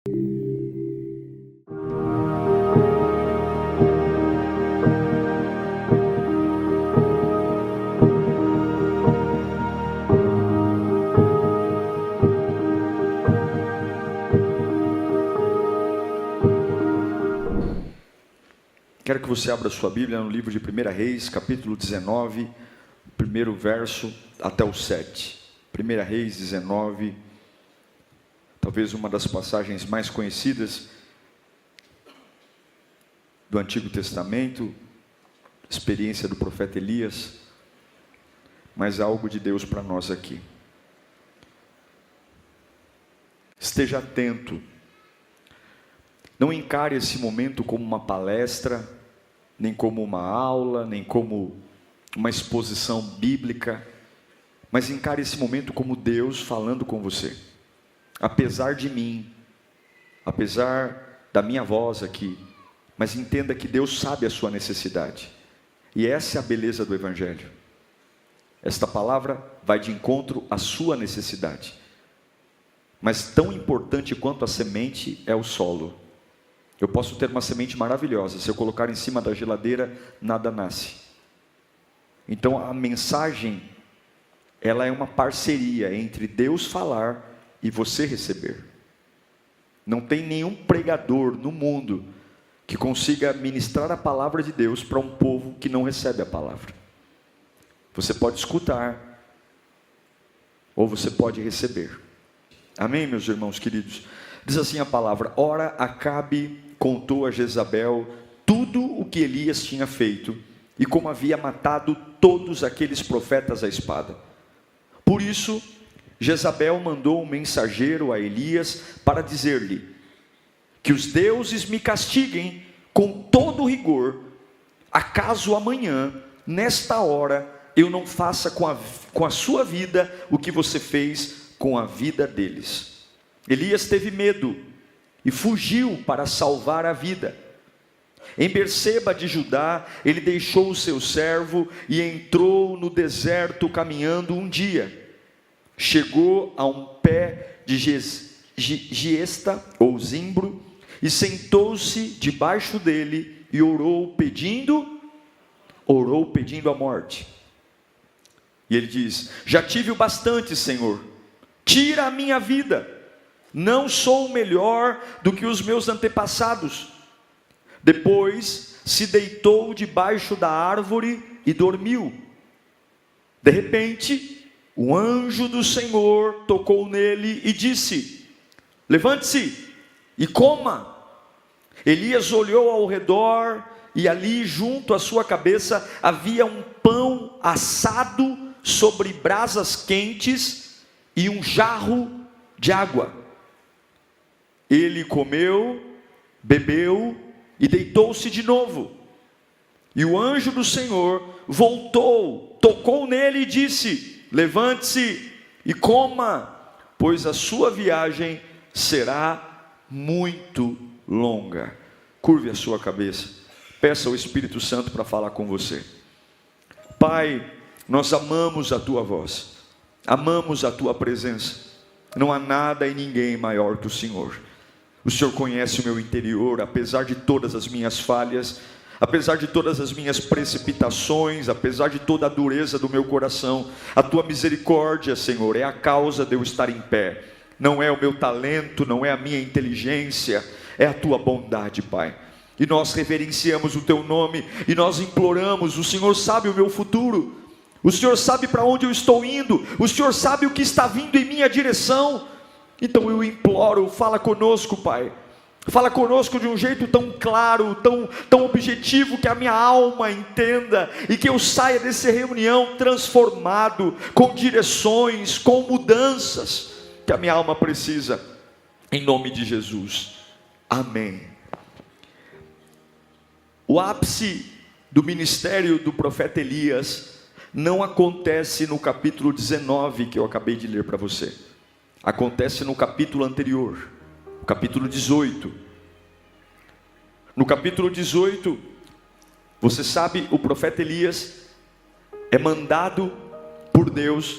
Quero que você abra sua Bíblia no livro de 1 Reis, capítulo 19, primeiro verso até o 7. 1 Reis 19, talvez uma das passagens mais conhecidas do Antigo Testamento, experiência do profeta Elias, mas algo de Deus para nós aqui. Esteja atento, não encare esse momento como uma palestra, nem como uma aula, nem como uma exposição bíblica, mas encare esse momento como Deus falando com você. Apesar de mim, apesar da minha voz aqui, mas entenda que Deus sabe a sua necessidade, e essa é a beleza do Evangelho. Esta palavra vai de encontro à sua necessidade, mas tão importante quanto a semente é o solo. Eu posso ter uma semente maravilhosa, se eu colocar em cima da geladeira, nada nasce. Então a mensagem, ela é uma parceria entre Deus falar e você receber. Não tem nenhum pregador no mundo que consiga ministrar a palavra de Deus para um povo que não recebe a palavra. Você pode escutar, ou você pode receber. Amém, meus irmãos queridos? Diz assim a palavra: ora, Acabe contou a Jezabel tudo o que Elias tinha feito, e como havia matado todos aqueles profetas à espada. Por isso, Jezabel mandou um mensageiro a Elias para dizer-lhe: que os deuses me castiguem com todo rigor, acaso amanhã, nesta hora, eu não faça com a sua vida o que você fez com a vida deles. Elias teve medo e fugiu para salvar a vida. Em Berseba de Judá, ele deixou o seu servo e entrou no deserto caminhando um dia. Chegou a um pé de giesta ou zimbro e sentou-se debaixo dele e orou pedindo a morte. E ele diz: já tive o bastante, Senhor, tira a minha vida. Não sou melhor do que os meus antepassados. Depois se deitou debaixo da árvore e dormiu. De repente, o anjo do Senhor tocou nele e disse: levante-se e coma. Elias olhou ao redor e ali junto à sua cabeça havia um pão assado sobre brasas quentes e um jarro de água. Ele comeu, bebeu e deitou-se de novo. E o anjo do Senhor voltou, tocou nele e disse: levante-se e coma, pois a sua viagem será muito longa. Curve a sua cabeça, peça ao Espírito Santo para falar com você. Pai, nós amamos a tua voz, amamos a tua presença. Não há nada e ninguém maior que o Senhor. O Senhor conhece o meu interior, apesar de todas as minhas falhas, apesar de todas as minhas precipitações, apesar de toda a dureza do meu coração. A tua misericórdia, Senhor, é a causa de eu estar em pé. Não é o meu talento, não é a minha inteligência, é a tua bondade, Pai. E nós reverenciamos o teu nome e nós imploramos: o Senhor sabe o meu futuro, o Senhor sabe para onde eu estou indo, o Senhor sabe o que está vindo em minha direção. Então eu imploro, fala conosco, Pai. Fala conosco de um jeito tão claro, tão objetivo, que a minha alma entenda e que eu saia dessa reunião transformado, com direções, com mudanças que a minha alma precisa, em nome de Jesus. Amém. O ápice do ministério do profeta Elias não acontece no capítulo 19 que eu acabei de ler para você. Acontece no capítulo anterior, o capítulo 18. No capítulo 18, você sabe, o profeta Elias é mandado por Deus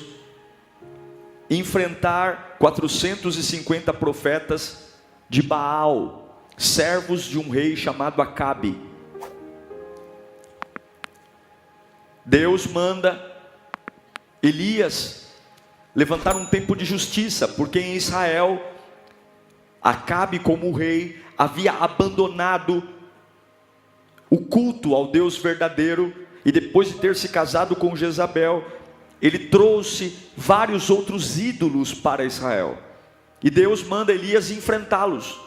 enfrentar 450 profetas de Baal, servos de um rei chamado Acabe. Deus manda Elias levantar um tempo de justiça, porque em Israel, Acabe como rei havia abandonado o culto ao Deus verdadeiro, e depois de ter se casado com Jezabel, ele trouxe vários outros ídolos para Israel, e Deus manda Elias enfrentá-los.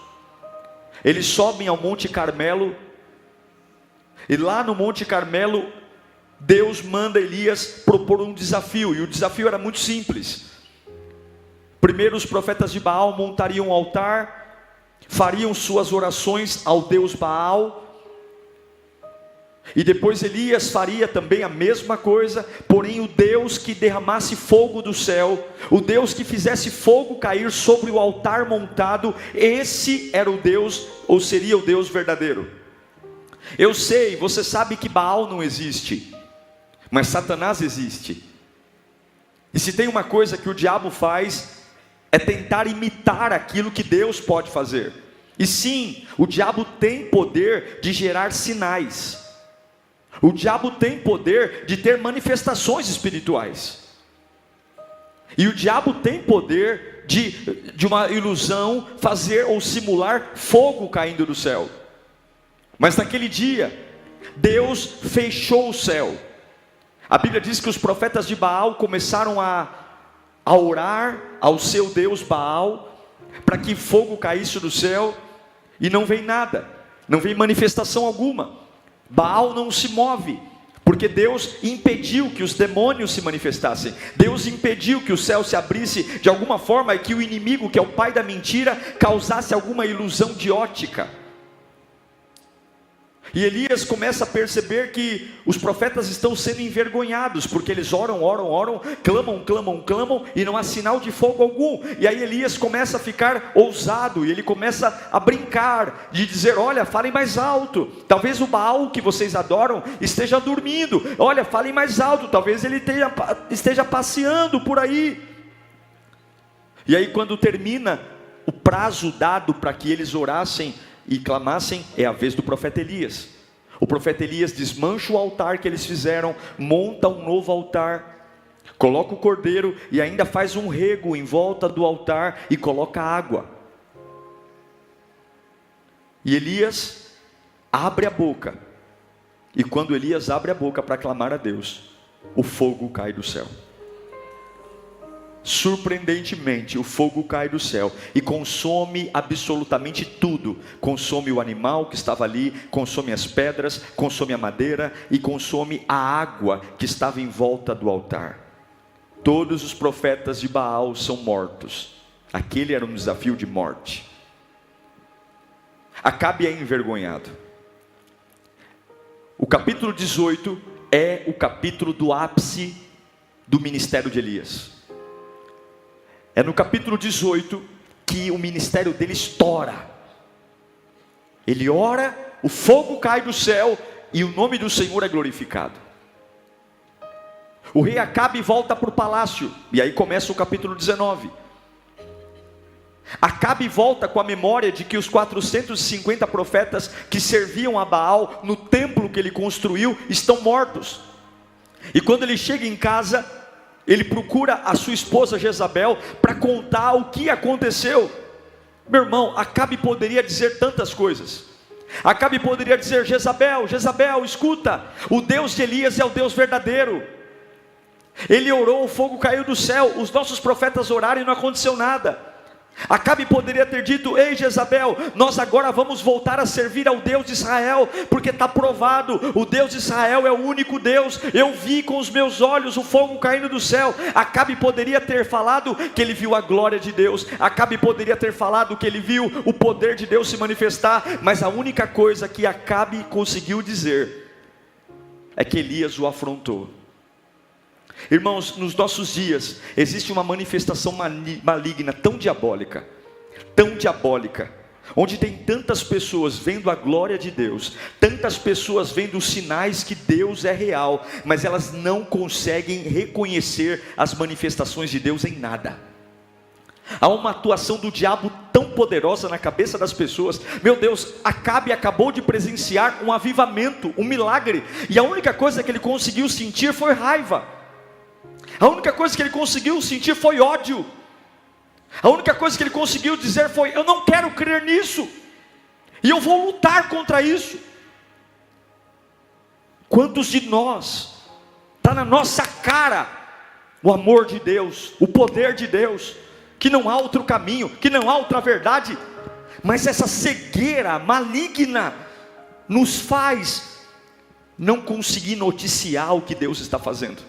Eles sobem ao Monte Carmelo, e lá no Monte Carmelo, Deus manda Elias propor um desafio, e o desafio era muito simples. Primeiro os profetas de Baal montariam um altar, fariam suas orações ao Deus Baal, e depois Elias faria também a mesma coisa, porém o Deus que derramasse fogo do céu, o Deus que fizesse fogo cair sobre o altar montado, esse era o Deus, ou seria o Deus verdadeiro. Eu sei, você sabe que Baal não existe, mas Satanás existe. E se tem uma coisa que o diabo faz, é tentar imitar aquilo que Deus pode fazer. E sim, o diabo tem poder de gerar sinais. O diabo tem poder de ter manifestações espirituais. E o diabo tem poder de uma ilusão fazer ou simular fogo caindo do céu. Mas naquele dia, Deus fechou o céu. A Bíblia diz que os profetas de Baal começaram a orar ao seu Deus Baal, para que fogo caísse do céu, e não vem nada, não vem manifestação alguma. Baal não se move, porque Deus impediu que os demônios se manifestassem. Deus impediu que o céu se abrisse de alguma forma, e que o inimigo, que é o pai da mentira, causasse alguma ilusão de ótica. E Elias começa a perceber que os profetas estão sendo envergonhados, porque eles oram, clamam, e não há sinal de fogo algum. E aí Elias começa a ficar ousado, e ele começa a brincar, de dizer: olha, falem mais alto, talvez o Baal que vocês adoram esteja dormindo. Olha, falem mais alto, talvez ele esteja passeando por aí. E aí quando termina o prazo dado para que eles orassem e clamassem, é a vez do profeta Elias. O profeta Elias desmancha o altar que eles fizeram, monta um novo altar, coloca o cordeiro e ainda faz um rego em volta do altar e coloca água. E Elias abre a boca, e quando Elias abre a boca para clamar a Deus, o fogo cai do céu. Surpreendentemente, o fogo cai do céu e consome absolutamente tudo. Consome o animal que estava ali, consome as pedras, consome a madeira e consome a água que estava em volta do altar. Todos os profetas de Baal são mortos. Aquele era um desafio de morte. Acabe é envergonhado. O capítulo 18 é o capítulo do ápice do ministério de Elias. É no capítulo 18 que o ministério dele estoura. Ele ora, o fogo cai do céu e o nome do Senhor é glorificado. O rei Acabe volta para o palácio, e aí começa o capítulo 19. Acabe volta com a memória de que os 450 profetas que serviam a Baal no templo que ele construiu estão mortos. E quando ele chega em casa, ele procura a sua esposa Jezabel para contar o que aconteceu. Meu irmão, Acabe poderia dizer tantas coisas. Acabe poderia dizer: Jezabel, escuta, o Deus de Elias é o Deus verdadeiro. Ele orou, o fogo caiu do céu. Os nossos profetas oraram e não aconteceu nada. Acabe poderia ter dito: ei Jezabel, nós agora vamos voltar a servir ao Deus de Israel, porque está provado, o Deus de Israel é o único Deus. Eu vi com os meus olhos o fogo caindo do céu. Acabe poderia ter falado que ele viu a glória de Deus. Acabe poderia ter falado que ele viu o poder de Deus se manifestar. Mas a única coisa que Acabe conseguiu dizer é que Elias o afrontou. Irmãos, nos nossos dias existe uma manifestação maligna tão diabólica, onde tem tantas pessoas vendo a glória de Deus, tantas pessoas vendo os sinais que Deus é real, mas elas não conseguem reconhecer as manifestações de Deus em nada. Há uma atuação do diabo tão poderosa na cabeça das pessoas. Meu Deus, Acabe acabou de presenciar um avivamento, um milagre, e a única coisa que ele conseguiu sentir foi raiva. A única coisa que ele conseguiu sentir foi ódio. A única coisa que ele conseguiu dizer foi: eu não quero crer nisso, e eu vou lutar contra isso. Quantos de nós, está na nossa cara o amor de Deus, o poder de Deus, que não há outro caminho, que não há outra verdade, mas essa cegueira maligna nos faz não conseguir noticiar o que Deus está fazendo.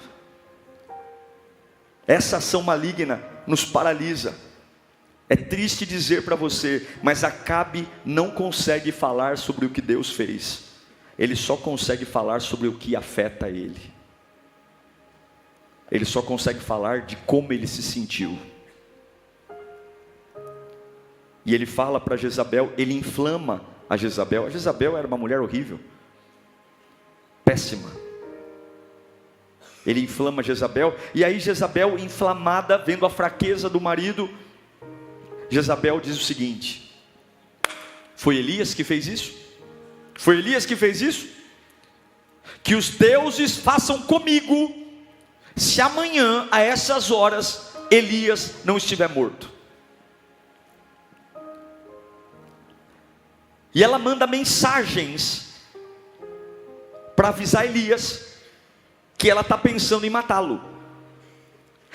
Essa ação maligna nos paralisa. É triste dizer para você, mas Acabe não consegue falar sobre o que Deus fez. Ele só consegue falar sobre o que afeta ele. Ele só consegue falar de como ele se sentiu. E ele fala para Jezabel, ele inflama a Jezabel. A Jezabel era uma mulher horrível, péssima. Ele inflama Jezabel, e aí Jezabel, inflamada, vendo a fraqueza do marido, Jezabel diz o seguinte: foi Elias que fez isso? Foi Elias que fez isso? Que os deuses façam comigo, se amanhã, a essas horas, Elias não estiver morto. E ela manda mensagens para avisar Elias que ela está pensando em matá-lo.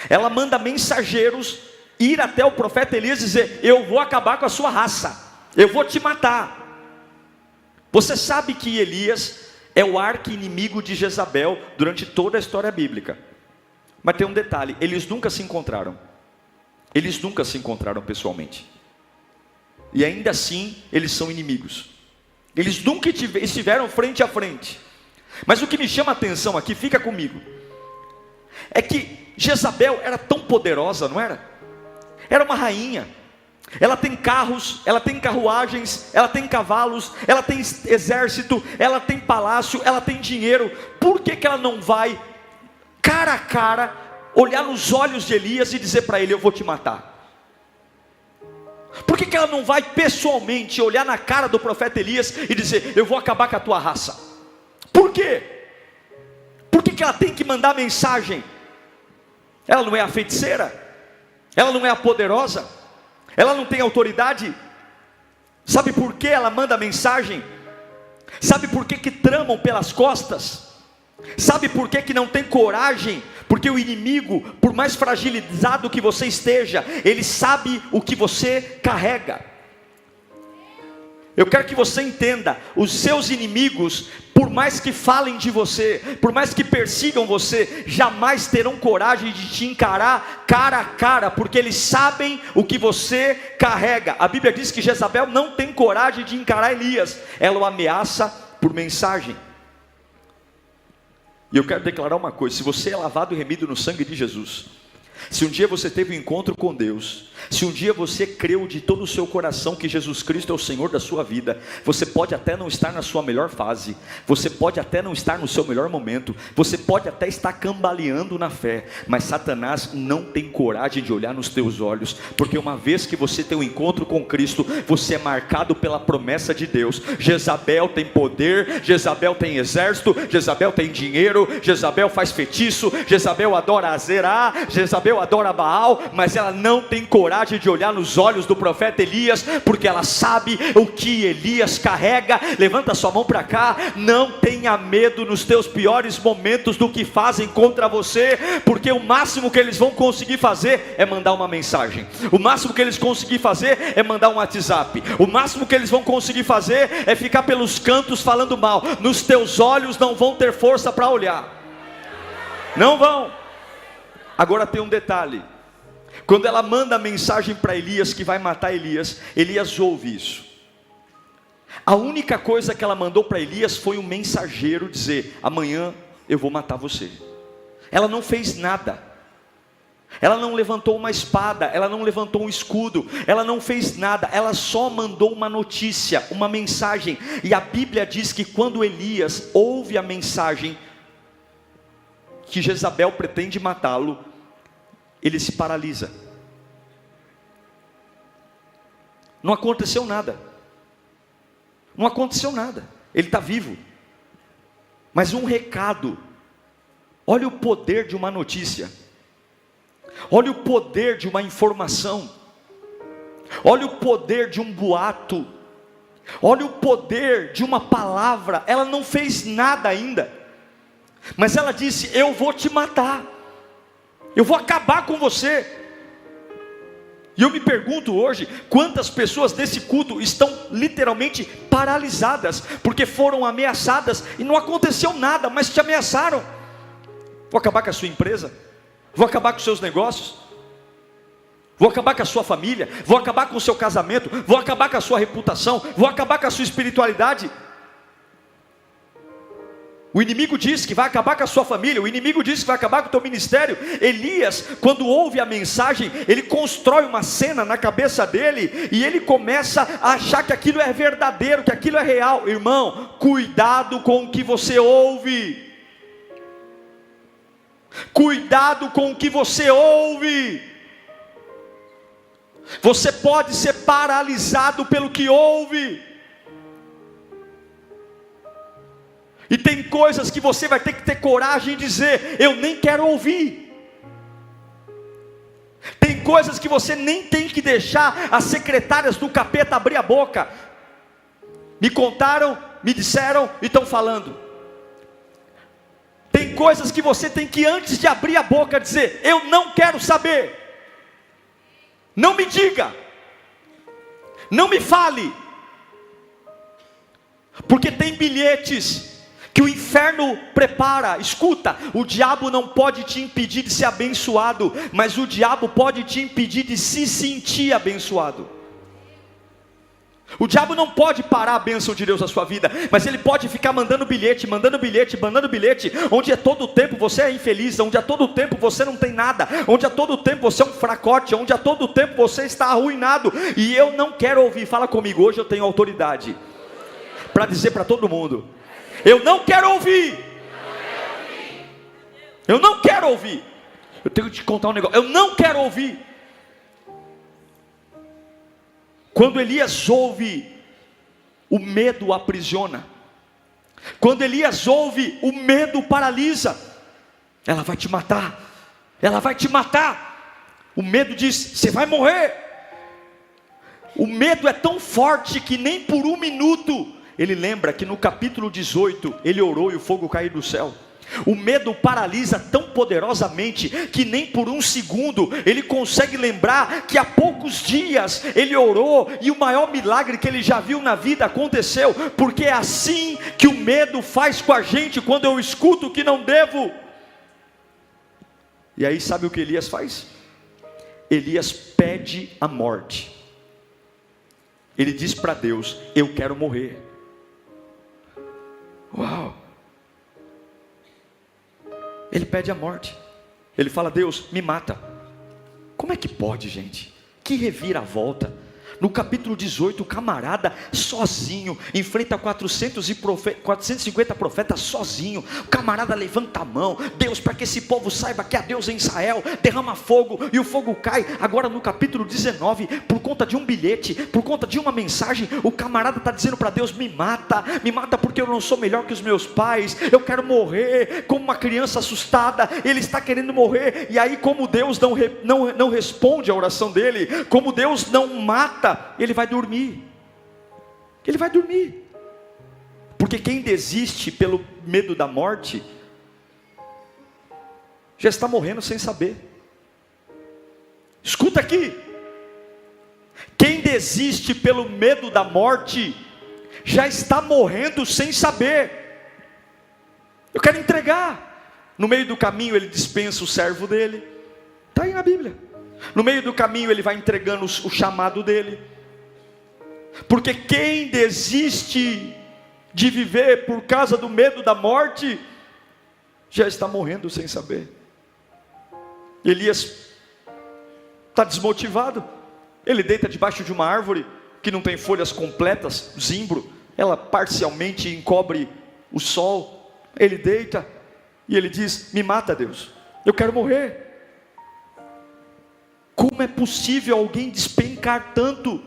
Ela manda mensageiros ir até o profeta Elias e dizer: eu vou acabar com a sua raça, eu vou te matar. Você sabe que Elias é o arqui-inimigo de Jezabel durante toda a história bíblica. Mas tem um detalhe: eles nunca se encontraram. Eles nunca se encontraram pessoalmente. E ainda assim, eles são inimigos. Eles nunca estiveram frente a frente. Mas o que me chama a atenção aqui, fica comigo, é que Jezabel era tão poderosa, não era? Era uma rainha. Ela tem carros, ela tem carruagens, ela tem cavalos, ela tem exército, ela tem palácio, ela tem dinheiro. Por que ela não vai, cara a cara, olhar nos olhos de Elias e dizer para ele: eu vou te matar? Por que ela não vai pessoalmente olhar na cara do profeta Elias e dizer: eu vou acabar com a tua raça? Por quê? Por que ela tem que mandar mensagem? Ela não é a feiticeira? Ela não é a poderosa? Ela não tem autoridade? Sabe por que ela manda mensagem? Sabe por que tramam pelas costas? Sabe por que não tem coragem? Porque o inimigo, por mais fragilizado que você esteja, ele sabe o que você carrega. Eu quero que você entenda: os seus inimigos, por mais que falem de você, por mais que persigam você, jamais terão coragem de te encarar cara a cara, porque eles sabem o que você carrega. A Bíblia diz que Jezabel não tem coragem de encarar Elias, ela o ameaça por mensagem. E eu quero declarar uma coisa: se você é lavado e remido no sangue de Jesus, se um dia você teve um encontro com Deus, se um dia você creu de todo o seu coração que Jesus Cristo é o Senhor da sua vida, você pode até não estar na sua melhor fase, você pode até não estar no seu melhor momento, você pode até estar cambaleando na fé, mas Satanás não tem coragem de olhar nos teus olhos, porque uma vez que você tem um encontro com Cristo, você é marcado pela promessa de Deus. Jezabel tem poder, Jezabel tem exército, Jezabel tem dinheiro, Jezabel faz feitiço, Jezabel adora Azerá, Jezabel adora Baal, mas ela não tem coragem de olhar nos olhos do profeta Elias, porque ela sabe o que Elias carrega. Levanta sua mão para cá. Não tenha medo nos teus piores momentos do que fazem contra você, porque o máximo que eles vão conseguir fazer é mandar uma mensagem, o máximo que eles conseguir fazer é mandar um WhatsApp, o máximo que eles vão conseguir fazer é ficar pelos cantos falando mal. Nos teus olhos não vão ter força para olhar, não vão. Agora tem um detalhe: quando ela manda a mensagem para Elias que vai matar Elias, Elias ouve isso. A única coisa que ela mandou para Elias foi um mensageiro dizer: amanhã eu vou matar você. Ela não fez nada. Ela não levantou uma espada, ela não levantou um escudo, ela não fez nada, ela só mandou uma notícia, uma mensagem. E a Bíblia diz que quando Elias ouve a mensagem que Jezabel pretende matá-lo, ele se paralisa. Não aconteceu nada. Não aconteceu nada. Ele está vivo. Mas um recado. Olha o poder de uma notícia. Olha o poder de uma informação. Olha o poder de um boato. Olha o poder de uma palavra. Ela não fez nada ainda, mas ela disse: eu vou te matar, eu vou acabar com você. E eu me pergunto hoje, quantas pessoas desse culto estão literalmente paralisadas, porque foram ameaçadas, e não aconteceu nada, mas te ameaçaram. Vou acabar com a sua empresa, vou acabar com os seus negócios, vou acabar com a sua família, vou acabar com o seu casamento, vou acabar com a sua reputação, vou acabar com a sua espiritualidade. O inimigo diz que vai acabar com a sua família, o inimigo diz que vai acabar com o teu ministério. Elias, quando ouve a mensagem, ele constrói uma cena na cabeça dele, e ele começa a achar que aquilo é verdadeiro, que aquilo é real. Irmão, cuidado com o que você ouve. Cuidado com o que você ouve. Você pode ser paralisado pelo que ouve. E tem coisas que você vai ter que ter coragem de dizer: eu nem quero ouvir. Tem coisas que você nem tem que deixar as secretárias do capeta abrir a boca. Me contaram, me disseram e estão falando. Tem coisas que você tem que, antes de abrir a boca, dizer: eu não quero saber. Não me diga, não me fale, porque tem bilhetes que o inferno prepara. Escuta, o diabo não pode te impedir de ser abençoado, mas o diabo pode te impedir de se sentir abençoado. O diabo não pode parar a bênção de Deus na sua vida, mas ele pode ficar mandando bilhete, onde a todo tempo você é infeliz, onde a todo tempo você não tem nada, onde a todo tempo você é um fracote, onde a todo tempo você está arruinado. E eu não quero ouvir. Fala comigo, hoje eu tenho autoridade para dizer para todo mundo: eu não quero ouvir. Eu não quero ouvir. Eu tenho que te contar um negócio. Eu não quero ouvir. Quando Elias ouve, o medo o aprisiona. Quando Elias ouve, o medo o paralisa. Ela vai te matar. Ela vai te matar. O medo diz: você vai morrer. O medo é tão forte que nem por um minuto. Ele lembra que no capítulo 18, ele orou e o fogo caiu do céu. O medo paralisa tão poderosamente que nem por um segundo ele consegue lembrar que há poucos dias ele orou e o maior milagre que ele já viu na vida aconteceu. Porque é assim que o medo faz com a gente quando eu escuto o que não devo. E aí sabe o que Elias faz? Elias pede a morte. Ele diz para Deus: eu quero morrer. Uau! Ele pede a morte. Ele fala: Deus, me mata. Como é que pode, gente? Que reviravolta. No capítulo 18, o camarada sozinho enfrenta 450 profetas sozinho. O camarada levanta a mão: Deus, para que esse povo saiba que há Deus em Israel, derrama fogo, e o fogo cai. Agora no capítulo 19, por conta de um bilhete, por conta de uma mensagem, o camarada está dizendo para Deus: me mata porque eu não sou melhor que os meus pais, eu quero morrer. Como uma criança assustada, ele está querendo morrer. E aí, como Deus não responde a oração dele, como Deus não mata, ele vai dormir. Ele vai dormir. Porque quem desiste pelo medo da morte já está morrendo sem saber. Escuta aqui. Quem desiste pelo medo da morte já está morrendo sem saber. Eu quero entregar. No meio do caminho ele dispensa o servo dele. Está aí na Bíblia. No meio do caminho ele vai entregando o chamado dele. Porque quem desiste de viver por causa do medo da morte já está morrendo sem saber. Elias está desmotivado. Ele deita debaixo de uma árvore que não tem folhas completas, zimbro, ela parcialmente encobre o sol. Ele deita e ele diz: me mata, Deus, eu quero morrer. Como é possível alguém despencar tanto?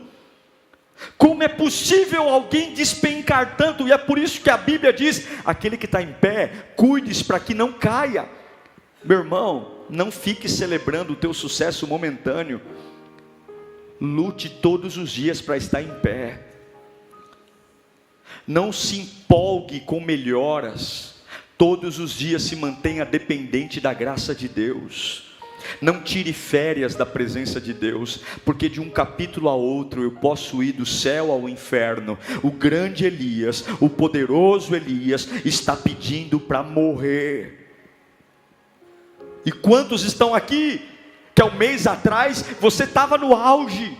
Como é possível alguém despencar tanto? E é por isso que a Bíblia diz: aquele que está em pé, cuide-se para que não caia. Meu irmão, não fique celebrando o teu sucesso momentâneo. Lute todos os dias para estar em pé. Não se empolgue com melhoras. Todos os dias se mantenha dependente da graça de Deus. Não tire férias da presença de Deus, porque de um capítulo a outro eu posso ir do céu ao inferno. O grande Elias, o poderoso Elias, está pedindo para morrer. E quantos estão aqui, que há um mês atrás, você estava no auge,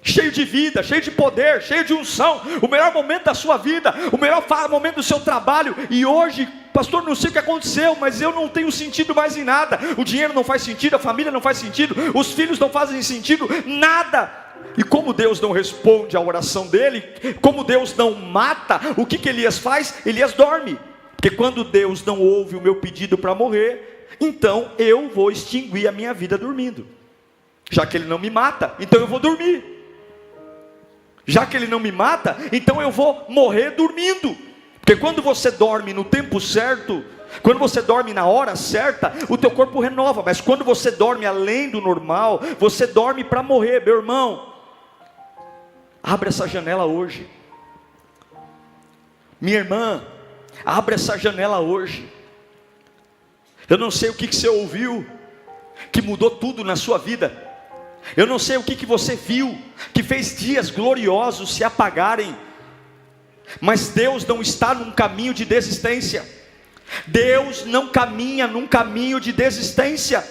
cheio de vida, cheio de poder, cheio de unção, o melhor momento da sua vida, o melhor momento do seu trabalho, e hoje, pastor, não sei o que aconteceu, mas eu não tenho sentido mais em nada. O dinheiro não faz sentido, a família não faz sentido, os filhos não fazem sentido, nada. E como Deus não responde à oração dele, como Deus não mata, o que Elias faz? Elias dorme, porque quando Deus não ouve o meu pedido para morrer, então eu vou extinguir a minha vida dormindo. Já que ele não me mata, então eu vou dormir. Já que ele não me mata, então eu vou morrer dormindo. Porque quando você dorme no tempo certo, quando você dorme na hora certa, o teu corpo renova. Mas quando você dorme além do normal, você dorme para morrer. Meu irmão, abre essa janela hoje. Minha irmã, abre essa janela hoje. Eu não sei o que você ouviu, que mudou tudo na sua vida. Eu não sei o que você viu, que fez dias gloriosos se apagarem. Mas Deus não está num caminho de desistência. Deus não caminha num caminho de desistência.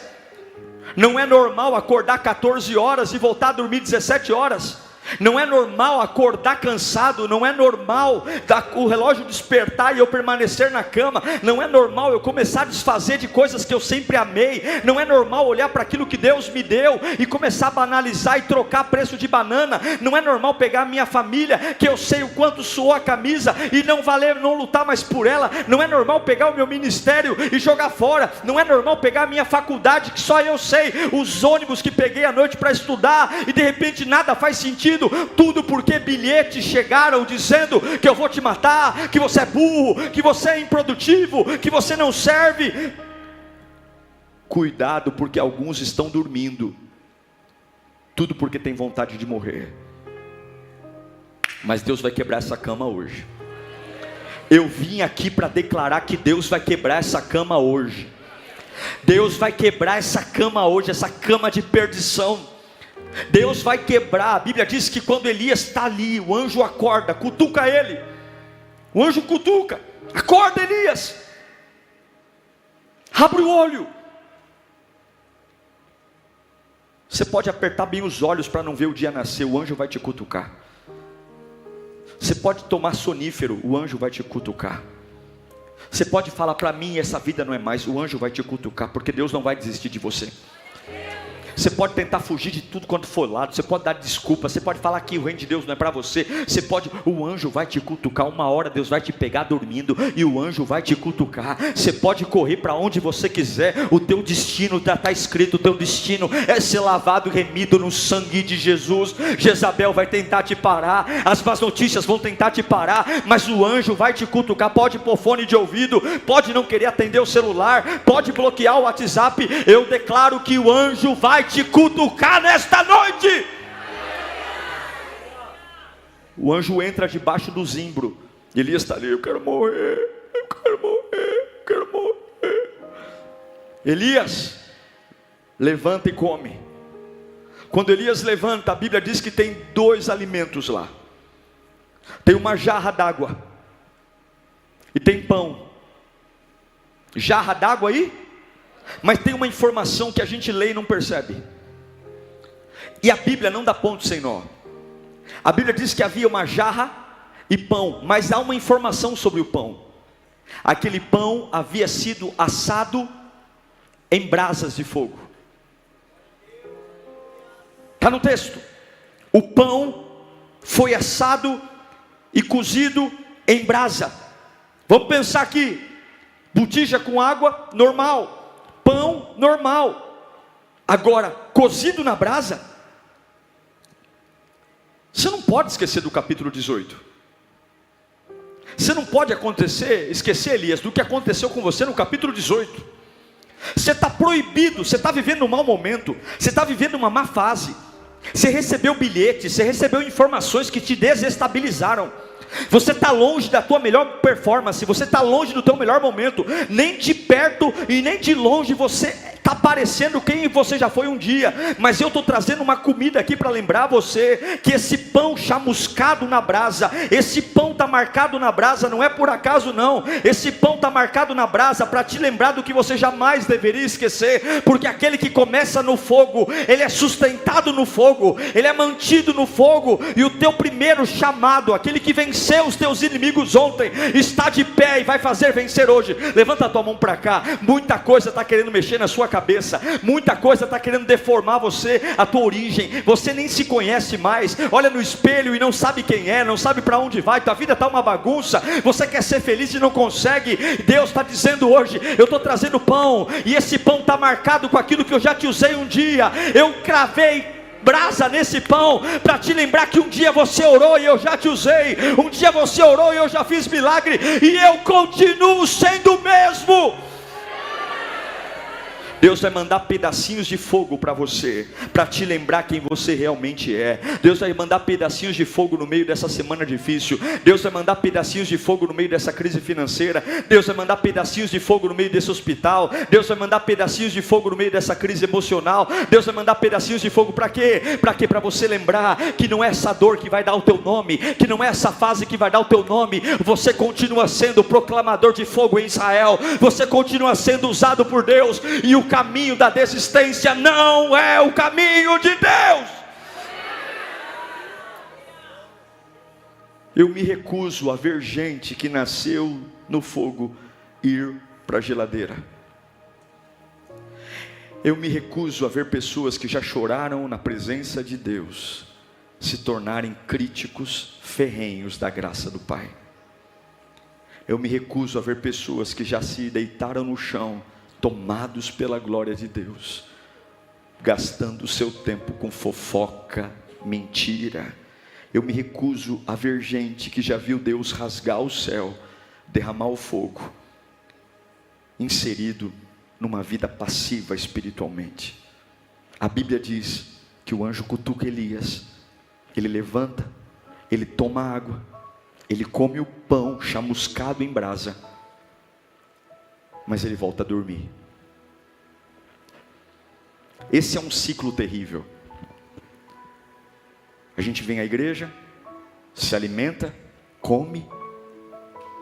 Não é normal acordar 14 horas e voltar a dormir 17 horas. Não é normal acordar cansado, não é normal o relógio despertar e eu permanecer na cama, não é normal eu começar a desfazer de coisas que eu sempre amei, não é normal olhar para aquilo que Deus me deu e começar a banalizar e trocar preço de banana, não é normal pegar a minha família, que eu sei o quanto suou a camisa e não lutar mais por ela, não é normal pegar o meu ministério e jogar fora, não é normal pegar a minha faculdade, que só eu sei, os ônibus que peguei à noite para estudar e de repente nada faz sentido. Tudo porque bilhetes chegaram dizendo que eu vou te matar, que você é burro, que você é improdutivo, que você não serve. Cuidado, porque alguns estão dormindo. Tudo porque tem vontade de morrer. Mas Deus vai quebrar essa cama hoje. Eu vim aqui para declarar que Deus vai quebrar essa cama hoje. Deus vai quebrar essa cama hoje, essa cama de perdição. Deus vai quebrar. A Bíblia diz que quando Elias está ali, o anjo acorda, cutuca ele. O anjo cutuca, acorda Elias, abre o olho. Você pode apertar bem os olhos para não ver o dia nascer, o anjo vai te cutucar. Você pode tomar sonífero, o anjo vai te cutucar. Você pode falar para mim, essa vida não é mais, o anjo vai te cutucar, porque Deus não vai desistir de você. Você pode tentar fugir de tudo quanto for lado, você pode dar desculpa, você pode falar que o reino de Deus não é para você, o anjo vai te cutucar, uma hora Deus vai te pegar dormindo, e o anjo vai te cutucar. Você pode correr para onde você quiser, o teu destino está escrito, o teu destino é ser lavado e remido no sangue de Jesus. Jezabel vai tentar te parar, as más notícias vão tentar te parar, mas o anjo vai te cutucar. Pode pôr fone de ouvido, pode não querer atender o celular, pode bloquear o WhatsApp, eu declaro que o anjo vai te cutucar nesta noite. O anjo entra debaixo do zimbro. Elias está ali, eu quero morrer, eu quero morrer, eu quero morrer. Elias, levanta e come. Quando Elias levanta, a Bíblia diz que tem 2 alimentos lá. Tem uma jarra d'água e tem pão. Jarra d'água aí? Mas tem uma informação que a gente lê e não percebe. E a Bíblia não dá ponto sem nó. A Bíblia diz que havia uma jarra e pão, mas há uma informação sobre o pão. Aquele pão havia sido assado em brasas de fogo. Está no texto. O pão foi assado e cozido em brasa. Vamos pensar aqui. Botija com água, normal. Pão normal. Agora, cozido na brasa. Você não pode esquecer do capítulo 18. Você não pode esquecer, Elias, do que aconteceu com você no capítulo 18. Você está proibido, você está vivendo um mau momento, você está vivendo uma má fase. Você recebeu bilhetes, você recebeu informações que te desestabilizaram. Você está longe da tua melhor performance, você está longe do teu melhor momento. Nem de perto e nem de longe você está parecendo quem você já foi um dia. Mas eu estou trazendo uma comida aqui para lembrar você que esse pão chamuscado na brasa, esse pão está marcado na brasa, não é por acaso não. Esse pão está marcado na brasa para te lembrar do que você jamais deveria esquecer. Porque aquele que começa no fogo, ele é sustentado no fogo, ele é mantido no fogo. E o teu primeiro chamado, aquele que venceu os teus inimigos ontem, está de pé e vai fazer vencer hoje. Levanta a tua mão para cá. Muita coisa está querendo mexer na sua cabeça, muita coisa está querendo deformar você, a tua origem. Você nem se conhece mais, olha no espelho e não sabe quem é, não sabe para onde vai, tua vida está uma bagunça. Você quer ser feliz e não consegue. Deus está dizendo hoje: eu estou trazendo pão, e esse pão está marcado com aquilo que eu já te usei um dia. Eu cravei brasa nesse pão, para te lembrar que um dia você orou e eu já te usei, um dia você orou e eu já fiz milagre, e eu continuo sendo o mesmo. Deus vai mandar pedacinhos de fogo para você, para te lembrar quem você realmente é. Deus vai mandar pedacinhos de fogo no meio dessa semana difícil. Deus vai mandar pedacinhos de fogo no meio dessa crise financeira. Deus vai mandar pedacinhos de fogo no meio desse hospital. Deus vai mandar pedacinhos de fogo no meio dessa crise emocional. Deus vai mandar pedacinhos de fogo para quê? Para quê? Para você lembrar que não é essa dor que vai dar o teu nome, que não é essa fase que vai dar o teu nome. Você continua sendo o proclamador de fogo em Israel. Você continua sendo usado por Deus, e o caminho da desistência não é o caminho de Deus. Eu me recuso a ver gente que nasceu no fogo ir para a geladeira. Eu me recuso a ver pessoas que já choraram na presença de Deus se tornarem críticos ferrenhos da graça do Pai. Eu me recuso a ver pessoas que já se deitaram no chão, tomados pela glória de Deus, gastando o seu tempo com fofoca, mentira. Eu me recuso a ver gente que já viu Deus rasgar o céu, derramar o fogo, inserido numa vida passiva espiritualmente. A Bíblia diz que o anjo cutuca Elias, ele levanta, ele toma água, ele come o pão chamuscado em brasa, mas ele volta a dormir. Esse é um ciclo terrível. A gente vem à igreja, se alimenta, come,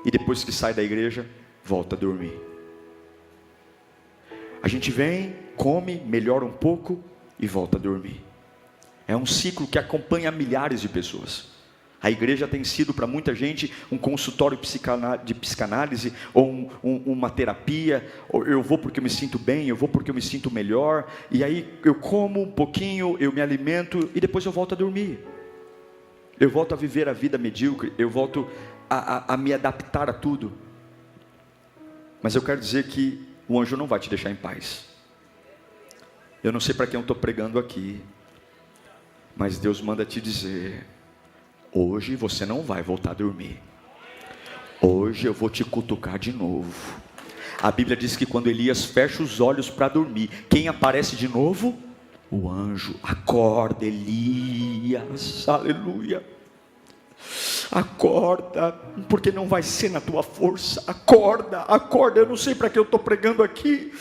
e depois que sai da igreja, volta a dormir. A gente vem, come, melhora um pouco e volta a dormir. É um ciclo que acompanha milhares de pessoas. A igreja tem sido para muita gente um consultório de psicanálise, ou uma terapia. Ou eu vou porque eu me sinto bem, eu vou porque eu me sinto melhor, e aí eu como um pouquinho, eu me alimento e depois eu volto a dormir. Eu volto a viver a vida medíocre, eu volto a me adaptar a tudo. Mas eu quero dizer que o anjo não vai te deixar em paz. Eu não sei para quem eu estou pregando aqui, mas Deus manda te dizer: hoje você não vai voltar a dormir. Hoje eu vou te cutucar de novo. A Bíblia diz que quando Elias fecha os olhos para dormir, quem aparece de novo? O anjo. Acorda, Elias, aleluia. Acorda, porque não vai ser na tua força. Acorda, acorda. Eu não sei para que eu estou pregando aqui,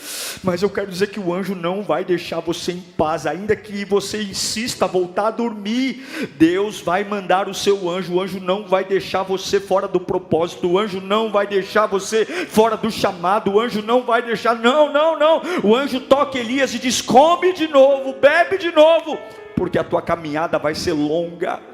mas eu quero dizer que o anjo não vai deixar você em paz, ainda que você insista a voltar a dormir. Deus vai mandar o seu anjo. O anjo não vai deixar você fora do propósito. O anjo não vai deixar você fora do chamado. O anjo não vai deixar, não. O anjo toca Elias e diz: come de novo, bebe de novo, porque a tua caminhada vai ser longa.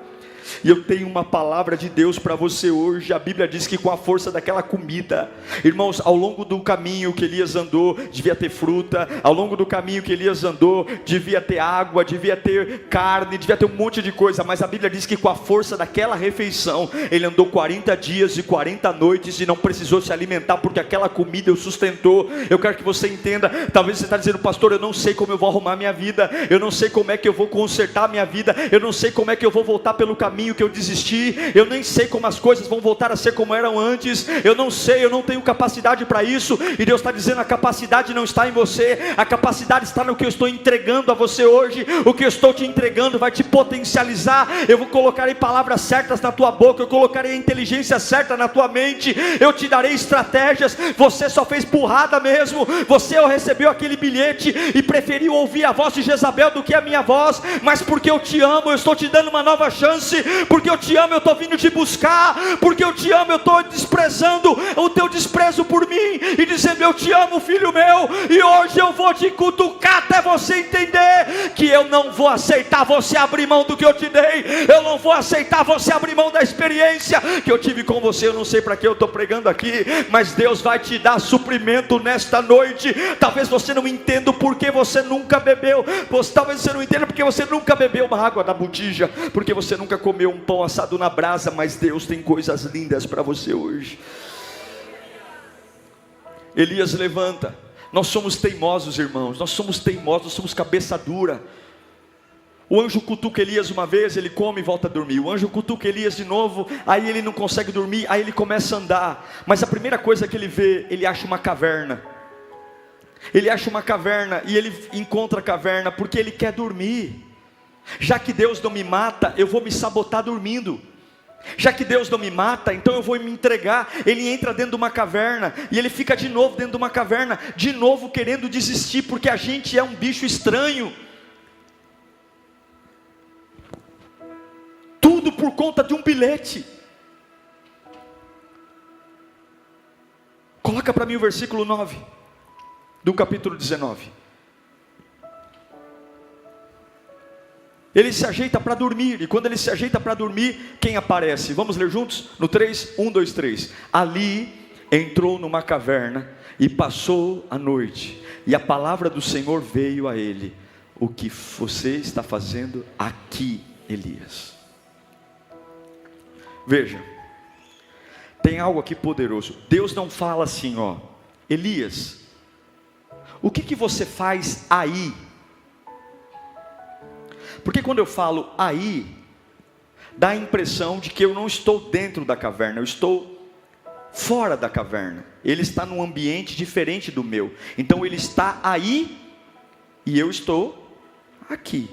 E eu tenho uma palavra de Deus para você hoje. A Bíblia diz que com a força daquela comida, irmãos, ao longo do caminho que Elias andou, devia ter fruta. Ao longo do caminho que Elias andou, devia ter água, devia ter carne, devia ter um monte de coisa. Mas a Bíblia diz que com a força daquela refeição, ele andou 40 dias e 40 noites e não precisou se alimentar, porque aquela comida o sustentou. Eu quero que você entenda. Talvez você está dizendo: pastor, eu não sei como eu vou arrumar minha vida, eu não sei como é que eu vou consertar minha vida, eu não sei como é que eu vou voltar pelo caminho que eu desisti, eu nem sei como as coisas vão voltar a ser como eram antes, eu não sei, eu não tenho capacidade para isso. E Deus está dizendo: a capacidade não está em você, a capacidade está no que eu estou entregando a você hoje. O que eu estou te entregando vai te potencializar. Eu vou colocar em palavras certas na tua boca, eu colocarei a inteligência certa na tua mente, eu te darei estratégias. Você só fez burrada mesmo, você recebeu aquele bilhete e preferiu ouvir a voz de Jezabel do que a minha voz, mas porque eu te amo, eu estou te dando uma nova chance. Porque eu te amo, eu estou vindo te buscar. Porque eu te amo, eu estou desprezando o teu desprezo por mim e dizendo: eu te amo, filho meu. E hoje eu vou te cutucar até você entender que eu não vou aceitar você abrir mão do que eu te dei. Eu não vou aceitar você abrir mão da experiência que eu tive com você. Eu não sei para que eu estou pregando aqui, mas Deus vai te dar suprimento nesta noite. Talvez você não entenda porque você nunca bebeu. Talvez você não entenda porque você nunca bebeu uma água da botija, porque você nunca comeu um pão assado na brasa. Mas Deus tem coisas lindas para você hoje. Elias levanta. Nós somos teimosos, irmãos, nós somos teimosos, nós somos cabeça dura. O anjo cutuca Elias uma vez, ele come e volta a dormir. O anjo cutuca Elias de novo, aí ele não consegue dormir, aí ele começa a andar. Mas a primeira coisa que ele vê, ele acha uma caverna. Ele acha uma caverna e ele encontra a caverna porque ele quer dormir. Já que Deus não me mata, eu vou me sabotar dormindo. Já que Deus não me mata, então eu vou me entregar. Ele entra dentro de uma caverna e ele fica de novo dentro de uma caverna, de novo querendo desistir, porque a gente é um bicho estranho. Tudo por conta de um bilhete. Coloca para mim o versículo 9 do capítulo 19. Ele se ajeita para dormir, e quando ele se ajeita para dormir, quem aparece? Vamos ler juntos? No 3, 1, 2, 3. Ali entrou numa caverna e passou a noite, e a palavra do Senhor veio a ele: o que você está fazendo aqui, Elias? Veja, tem algo aqui poderoso. Deus não fala assim, ó: Elias, o que você faz aí? Porque quando eu falo aí, dá a impressão de que eu não estou dentro da caverna, eu estou fora da caverna. Ele está num ambiente diferente do meu. Então ele está aí e eu estou aqui.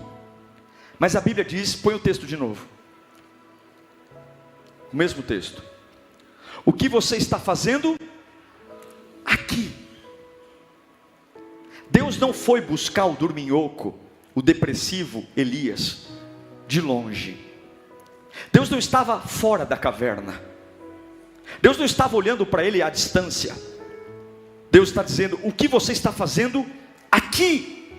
Mas a Bíblia diz, põe o texto de novo. O mesmo texto. O que você está fazendo aqui? Deus não foi buscar o dorminhoco, o depressivo Elias, de longe. Deus não estava fora da caverna. Deus não estava olhando para ele à distância. Deus está dizendo: o que você está fazendo aqui?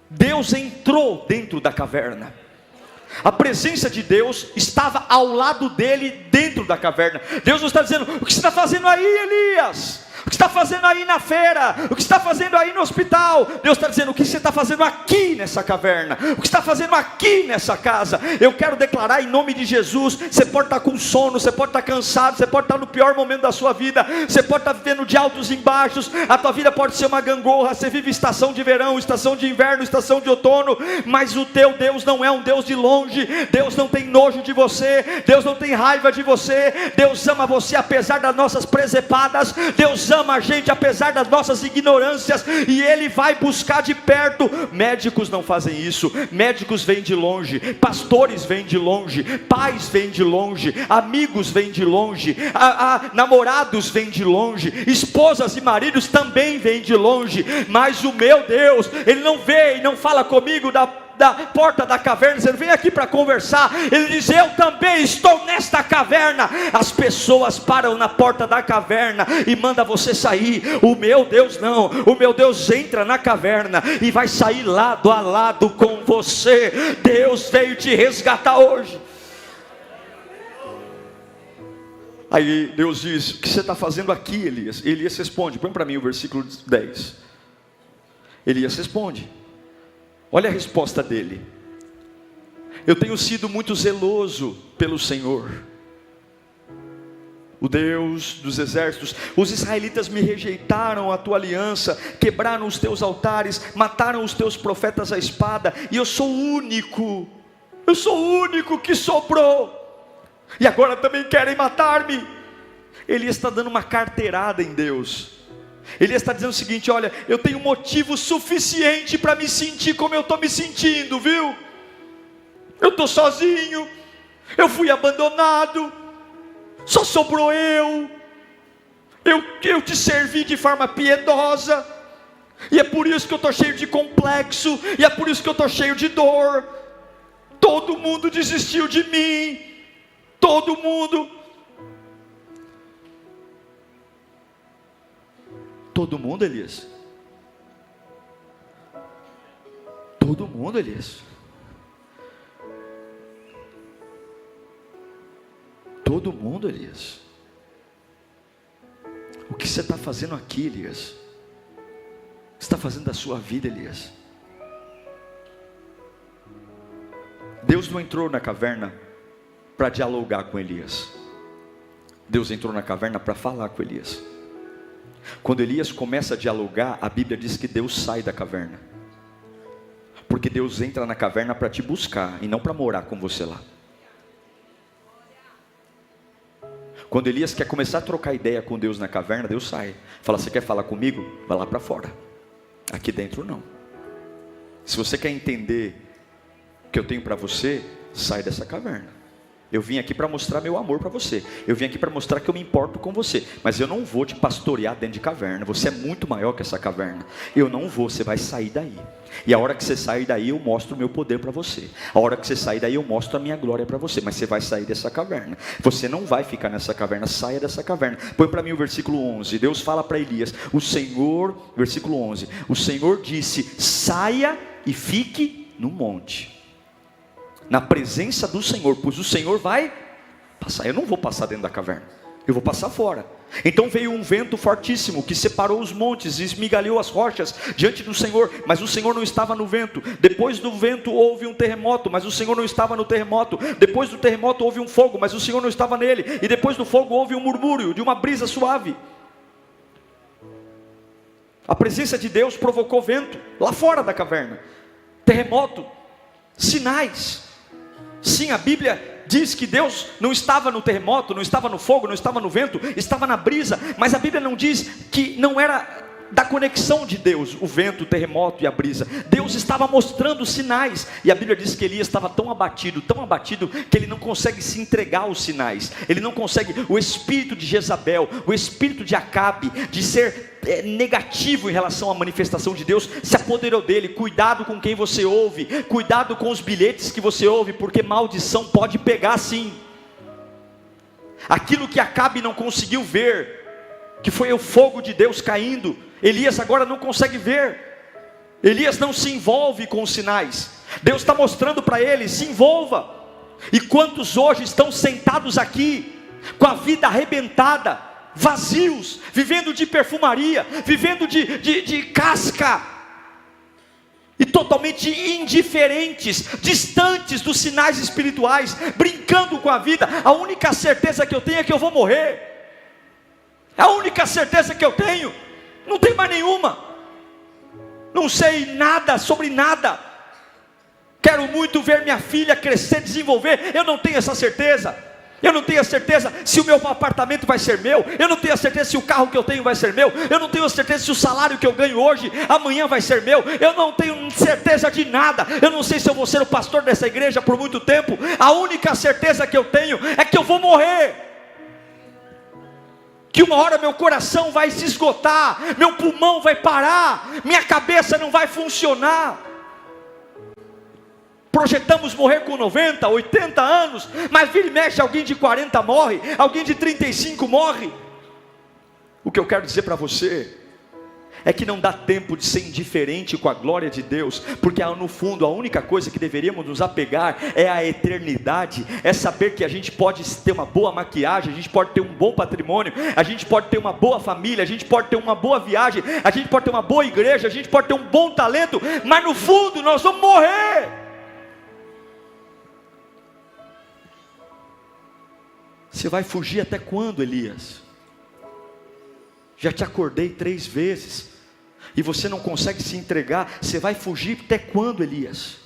Deus entrou dentro da caverna. A presença de Deus estava ao lado dele, dentro da caverna. Deus não está dizendo: o que você está fazendo aí, Elias? O que está fazendo aí na feira? O que está fazendo aí no hospital? Deus está dizendo: o que você está fazendo aqui nessa caverna? O que está fazendo aqui nessa casa? Eu quero declarar em nome de Jesus. Você pode estar com sono, você pode estar cansado, você pode estar no pior momento da sua vida, você pode estar vivendo de altos e baixos, a tua vida pode ser uma gangorra, você vive estação de verão, estação de inverno, estação de outono, mas o teu Deus não é um Deus de longe. Deus não tem nojo de você, Deus não tem raiva de você. Deus ama você apesar das nossas presepadas. Deus ama a gente apesar das nossas ignorâncias, e Ele vai buscar de perto. Médicos não fazem isso. Médicos vêm de longe, pastores vêm de longe, pais vêm de longe, amigos vêm de longe, namorados vêm de longe, esposas e maridos também vêm de longe. Mas o meu Deus, Ele não vê e não fala comigo da porta da caverna, ele vem aqui para conversar. Ele diz: eu também estou nesta caverna. As pessoas param na porta da caverna e manda você sair. O meu Deus não. O meu Deus entra na caverna e vai sair lado a lado com você. Deus veio te resgatar hoje. Aí Deus diz: o que você está fazendo aqui, Elias? Elias responde, põe para mim o versículo 10. Elias responde, olha a resposta dele: eu tenho sido muito zeloso pelo Senhor, o Deus dos exércitos. Os israelitas me rejeitaram a tua aliança, quebraram os teus altares, mataram os teus profetas à espada, e eu sou o único que sobrou, e agora também querem matar-me. Elias está dando uma carteirada em Deus. Elias está dizendo o seguinte: olha, eu tenho motivo suficiente para me sentir como eu estou me sentindo, viu? Eu estou sozinho, eu fui abandonado, só sobrou eu te servi de forma piedosa, e é por isso que eu estou cheio de complexo, e é por isso que eu estou cheio de dor. Todo mundo desistiu de mim, todo mundo, Elias, todo mundo, Elias, todo mundo, Elias. O que você está fazendo aqui, Elias? O que você está fazendo da sua vida, Elias? Deus não entrou na caverna para dialogar com Elias. Deus entrou na caverna para falar com Elias. Quando Elias começa a dialogar, a Bíblia diz que Deus sai da caverna, porque Deus entra na caverna para te buscar, e não para morar com você lá. Quando Elias quer começar a trocar ideia com Deus na caverna, Deus sai, fala: você quer falar comigo? Vai lá para fora, aqui dentro não. Se você quer entender o que eu tenho para você, sai dessa caverna. Eu vim aqui para mostrar meu amor para você, eu vim aqui para mostrar que eu me importo com você, mas eu não vou te pastorear dentro de caverna. Você é muito maior que essa caverna. Eu não vou, você vai sair daí, e a hora que você sair daí eu mostro o meu poder para você. A hora que você sair daí eu mostro a minha glória para você, mas você vai sair dessa caverna. Você não vai ficar nessa caverna, saia dessa caverna. Põe para mim o versículo 11. Deus fala para Elias, o Senhor, versículo 11, o Senhor disse: saia e fique no monte, na presença do Senhor, pois o Senhor vai passar. Eu não vou passar dentro da caverna, eu vou passar fora. Então veio um vento fortíssimo que separou os montes e esmigalhou as rochas diante do Senhor, mas o Senhor não estava no vento. Depois do vento houve um terremoto, mas o Senhor não estava no terremoto. Depois do terremoto houve um fogo, mas o Senhor não estava nele. E depois do fogo houve um murmúrio de uma brisa suave. A presença de Deus provocou vento lá fora da caverna, terremoto, sinais. Sim, a Bíblia diz que Deus não estava no terremoto, não estava no fogo, não estava no vento, estava na brisa. Mas a Bíblia não diz que não era da conexão de Deus, o vento, o terremoto e a brisa. Deus estava mostrando sinais, e a Bíblia diz que Elias estava tão abatido, que ele não consegue se entregar aos sinais. Ele não consegue. O espírito de Jezabel, o espírito de Acabe, de ser negativo em relação à manifestação de Deus, se apoderou dele. Cuidado com quem você ouve, cuidado com os bilhetes que você ouve, porque maldição pode pegar sim. Aquilo que Acabe não conseguiu ver, que foi o fogo de Deus caindo, Elias agora não consegue ver. Elias não se envolve com os sinais. Deus está mostrando para ele: se envolva. E quantos hoje estão sentados aqui, com a vida arrebentada, vazios, vivendo de perfumaria, vivendo de casca, e totalmente indiferentes, distantes dos sinais espirituais, brincando com a vida. A única certeza que eu tenho é que eu vou morrer. A única certeza que eu tenho, não tem mais nenhuma. Não sei nada sobre nada. Quero muito ver minha filha crescer, desenvolver. Eu não tenho essa certeza. Eu não tenho a certeza se o meu apartamento vai ser meu. Eu não tenho a certeza se o carro que eu tenho vai ser meu. Eu não tenho a certeza se o salário que eu ganho hoje, amanhã vai ser meu. Eu não tenho certeza de nada. Eu não sei se eu vou ser o pastor dessa igreja por muito tempo. A única certeza que eu tenho é que eu vou morrer, que uma hora meu coração vai se esgotar, meu pulmão vai parar, minha cabeça não vai funcionar. Projetamos morrer com 90, 80 anos, mas vira e mexe, alguém de 40 morre, alguém de 35 morre. O que eu quero dizer para você é que não dá tempo de ser indiferente com a glória de Deus, porque no fundo a única coisa que deveríamos nos apegar é a eternidade, é saber que a gente pode ter uma boa maquiagem, a gente pode ter um bom patrimônio, a gente pode ter uma boa família, a gente pode ter uma boa viagem, a gente pode ter uma boa igreja, a gente pode ter um bom talento, mas no fundo nós vamos morrer. Você vai fugir até quando, Elias? Já te acordei 3 vezes e você não consegue se entregar. Você vai fugir até quando, Elias?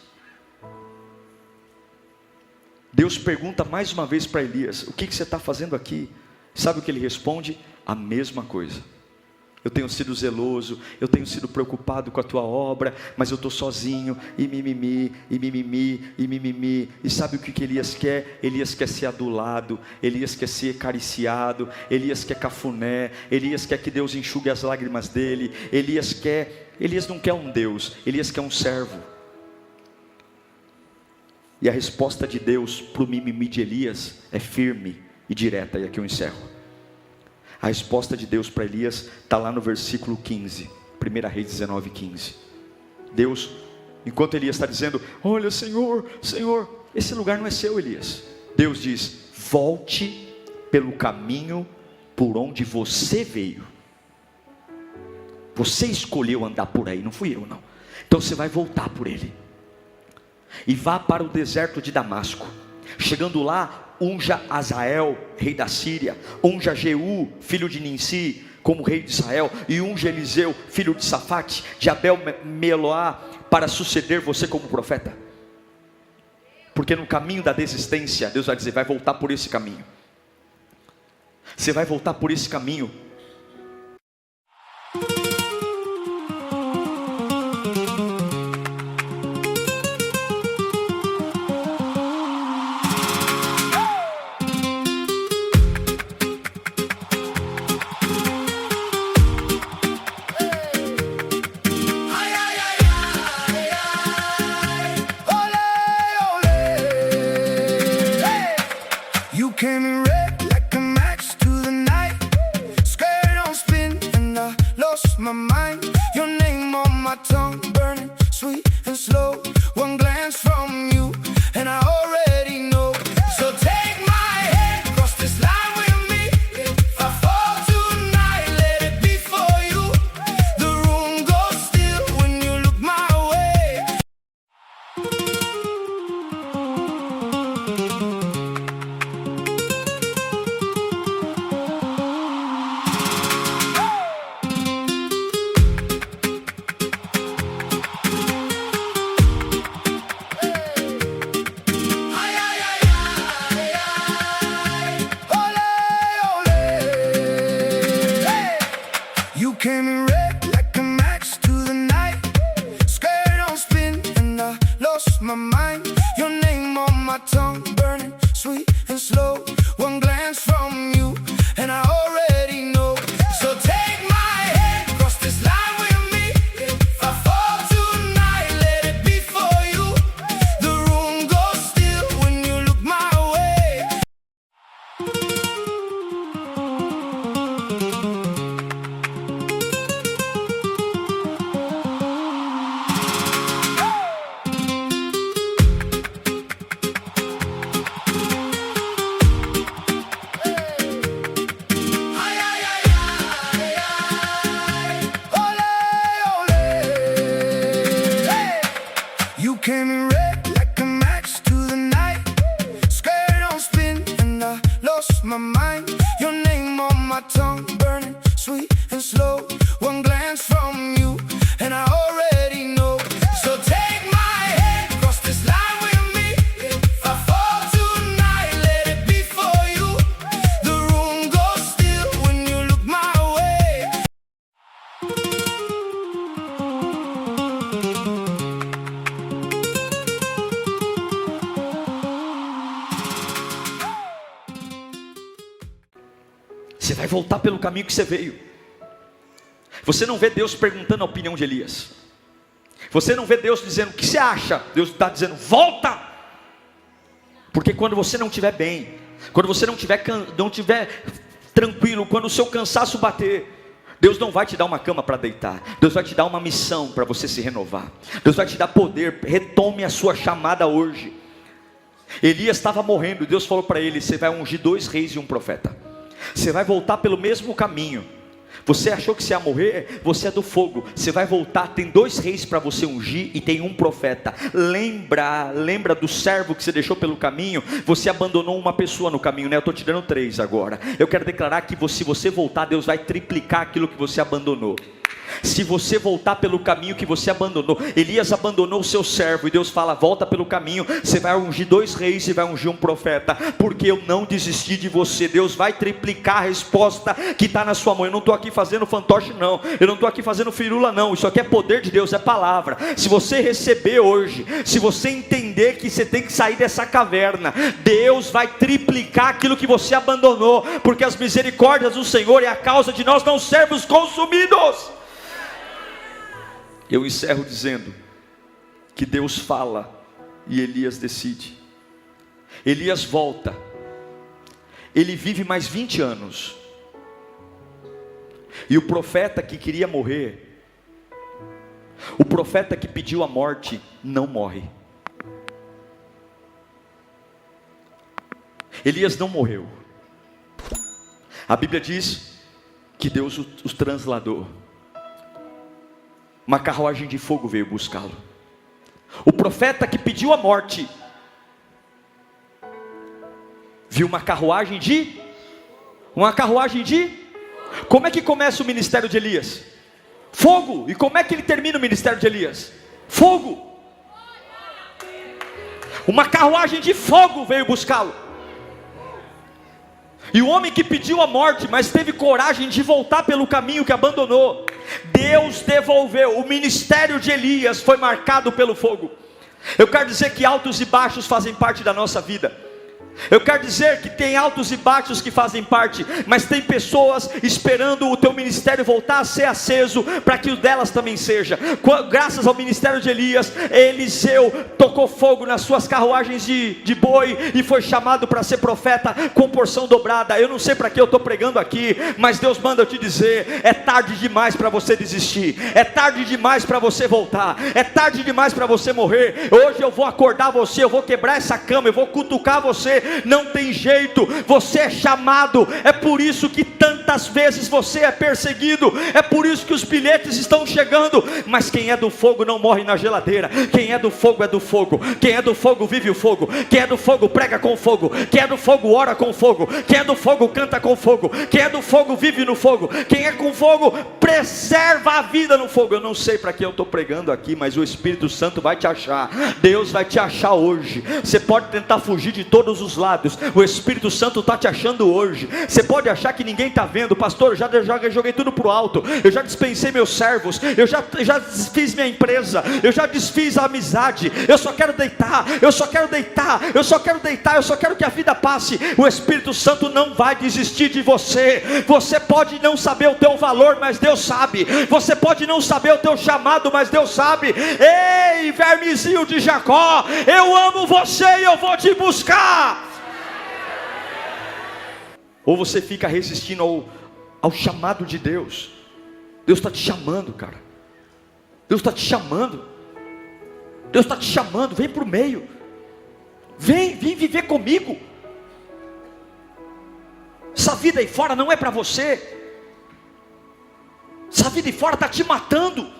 Deus pergunta mais uma vez para Elias: o que você está fazendo aqui? Sabe o que ele responde? A mesma coisa. Eu tenho sido zeloso, eu tenho sido preocupado com a tua obra, mas eu estou sozinho, e mimimi, e mimimi, e mimimi. E sabe o que Elias quer? Elias quer ser adulado, Elias quer ser acariciado, Elias quer cafuné, Elias quer que Deus enxugue as lágrimas dele, Elias não quer um Deus, Elias quer um servo. E a resposta de Deus para o mimimi de Elias é firme e direta, e aqui eu encerro. A resposta de Deus para Elias está lá no versículo 15, 1 Reis 19, 15. Deus, enquanto Elias está dizendo: olha, Senhor, Senhor, esse lugar não é seu, Elias. Deus diz: volte pelo caminho por onde você veio. Você escolheu andar por aí, não fui eu não. Então você vai voltar por ele. E vá para o deserto de Damasco. Chegando lá, unja Azael, rei da Síria, unja Jeú, filho de Ninsi, como rei de Israel, e unja Eliseu, filho de Safate, de Abel-Meloá, para suceder você como profeta. Porque no caminho da desistência, Deus vai dizer: vai voltar por esse caminho. Você vai voltar por esse caminho. Você vai voltar pelo caminho que você veio. Você não vê Deus perguntando a opinião de Elias. Você não vê Deus dizendo: o que você acha? Deus está dizendo: volta. Porque quando você não estiver bem, quando você não estiver tranquilo, quando o seu cansaço bater, Deus não vai te dar uma cama para deitar. Deus vai te dar uma missão para você se renovar. Deus vai te dar poder. Retome a sua chamada hoje. Elias estava morrendo. Deus falou para ele: você vai ungir 2 reis e 1 profeta. Você vai voltar pelo mesmo caminho. Você achou que você ia morrer? Você é do fogo. Você vai voltar, tem 2 reis para você ungir e tem 1 profeta. Lembra do servo que você deixou pelo caminho? Você abandonou uma pessoa no caminho, né? Eu estou te dando 3 agora. Eu quero declarar que se você voltar, Deus vai triplicar aquilo que você abandonou. Se você voltar pelo caminho que você abandonou. Elias abandonou o seu servo e Deus fala: volta pelo caminho. Você vai ungir 2 reis e vai ungir 1 profeta, porque eu não desisti de você. Deus vai triplicar a resposta que está na sua mão. Eu não estou aqui fazendo fantoche não, eu não estou aqui fazendo firula não. Isso aqui é poder de Deus, é palavra. Se você receber hoje, se você entender que você tem que sair dessa caverna, Deus vai triplicar aquilo que você abandonou, porque as misericórdias do Senhor é a causa de nós não sermos consumidos. Eu encerro dizendo que Deus fala e Elias decide. Elias volta. Ele vive mais 20 anos. E o profeta que queria morrer, o profeta que pediu a morte, não morre. Elias não morreu. A Bíblia diz que Deus os transladou. Uma carruagem de fogo veio buscá-lo. O profeta que pediu a morte viu uma carruagem de como é que começa o ministério de Elias? Fogo. E como é que ele termina o ministério de Elias? Fogo. Uma carruagem de fogo veio buscá-lo. E o homem que pediu a morte, mas teve coragem de voltar pelo caminho que abandonou, Deus devolveu. O ministério de Elias foi marcado pelo fogo. Eu quero dizer que altos e baixos fazem parte da nossa vida. Eu quero dizer que tem altos e baixos que fazem parte, mas tem pessoas esperando o teu ministério voltar a ser aceso, para que o delas também seja. Graças ao ministério de Elias, Eliseu tocou fogo nas suas carruagens de boi, e foi chamado para ser profeta com porção dobrada. Eu não sei para que eu estou pregando aqui, mas Deus manda eu te dizer: é tarde demais para você desistir, é tarde demais para você voltar, é tarde demais para você morrer. Hoje eu vou acordar você, eu vou quebrar essa cama, eu vou cutucar você. Não tem jeito, você é chamado. É por isso que tantas vezes você é perseguido, é por isso que os bilhetes estão chegando. Mas quem é do fogo não morre na geladeira. Quem é do fogo é do fogo. Quem é do fogo vive o fogo. Quem é do fogo prega com fogo. Quem é do fogo ora com fogo. Quem é do fogo canta com fogo. Quem é do fogo vive no fogo. Quem é com fogo preserva a vida no fogo. Eu não sei para que eu estou pregando aqui, mas o Espírito Santo vai te achar. Deus vai te achar hoje. Você pode tentar fugir de todos os lados, o Espírito Santo está te achando hoje. Você pode achar que ninguém está vendo. Pastor, eu já joguei tudo para o alto, eu já dispensei meus servos, eu já desfiz minha empresa, eu já desfiz a amizade, eu só quero deitar, eu só quero que a vida passe. O Espírito Santo não vai desistir de você. Você pode não saber o teu valor, mas Deus sabe. Você pode não saber o teu chamado, mas Deus sabe. Ei, vermezinho de Jacó, eu amo você e eu vou te buscar. Ou você fica resistindo ao chamado de Deus. Deus está te chamando, cara. Deus está te chamando. Deus está te chamando. Vem para o meio. Vem viver comigo. Essa vida aí fora não é para você. Essa vida aí fora está te matando.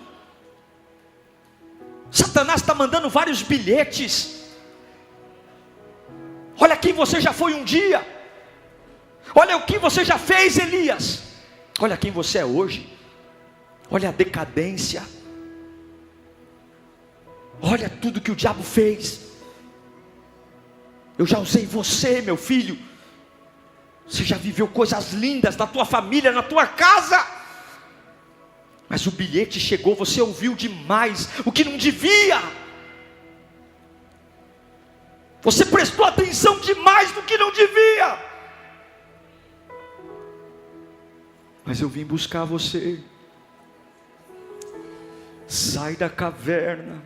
Satanás está mandando vários bilhetes. Olha quem você já foi um dia. Olha o que você já fez, Elias. Olha quem você é hoje. Olha a decadência. Olha tudo que o diabo fez. Eu já usei você, meu filho. Você já viveu coisas lindas na tua família, na tua casa. Mas o bilhete chegou, você ouviu demais o que não devia. Você prestou atenção demais no que não devia. Mas eu vim buscar você. Sai da caverna.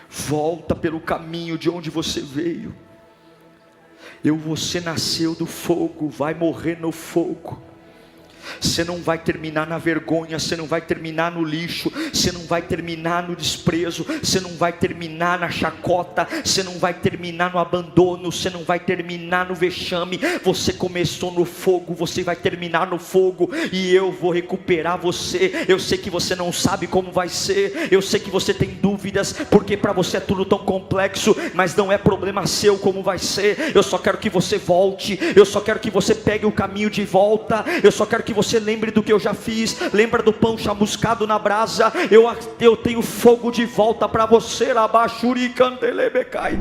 Volta pelo caminho de onde você veio. Você nasceu do fogo, vai morrer no fogo. você não vai terminar na vergonha, você não vai terminar no lixo, você não vai terminar no desprezo, você não vai terminar na chacota, você não vai terminar no abandono, você não vai terminar no vexame. Você começou no fogo, você vai terminar no fogo, e eu vou recuperar você. Eu sei que você não sabe como vai ser, eu sei que você tem dúvidas, porque para você é tudo tão complexo, mas não é problema seu como vai ser. Eu só quero que você volte, eu só quero que você pegue o caminho de volta, eu só quero que você lembre do que eu já fiz. Lembra do pão chamuscado na brasa? Eu tenho fogo de volta para você. Rabachuri candelebecai.